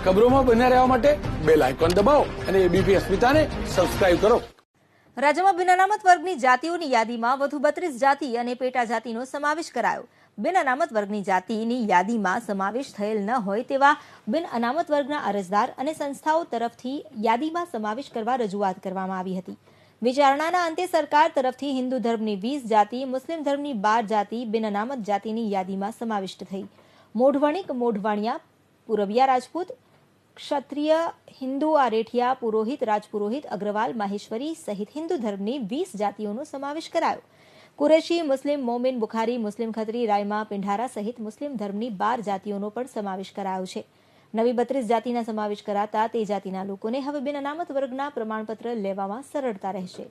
ખબરોમાં બન્યા રહેવા માટે બેલ આઇકોન દબાવો અને એબીપી અસ્મિતાને સબસ્ક્રાઇબ કરો. રાજ્યમાં બિન અનામત વર્ગની જાતિઓની યાદીમાં વધુ 32 જાતિ અને પેટા જાતિનો સમાવેશ કરાયો. બિન અનામત વર્ગની જાતિની યાદીમાં સમાવેશ થયેલ ન હોય તેવા બિન અનામત વર્ગના અરજદાર અને સંસ્થાઓ તરફથી યાદીમાં સમાવેશ કરવા રજૂઆત કરવામાં આવી હતી. વિચારણાના અંતે સરકાર તરફથી હિન્દુ ધર્મની 20 જાતિ, મુસ્લિમ ધર્મની 12 જાતિ બિન અનામત જાતિની યાદીમાં સમાવિષ્ટ થઈ. મોઢવણિક, મોઢવાણિયા, પુરવિયા રાજપૂત, ક્ષત્રિય, હિન્દુ, આરેઠિયા, પુરોહિત, રાજપુરોહિત, અગ્રવાલ, માહેશ્વરી સહિત હિન્દુ ધર્મની 20 જાતિઓનો સમાવેશ કરાયો. કુરેશી, મુસ્લિમ, મોમિન, બુખારી, મુસ્લિમ ખત્રી, રાયમા, પિંઢારા સહિત મુસ્લિમ ધર્મની 12 જાતિઓનો પણ સમાવેશ કરાયો છે. નવી 32 જાતિના સમાવેશ કરાતા તે જાતિના લોકોને હવે બિન અનામત વર્ગના પ્રમાણપત્ર લેવામાં સરળતા રહેશે.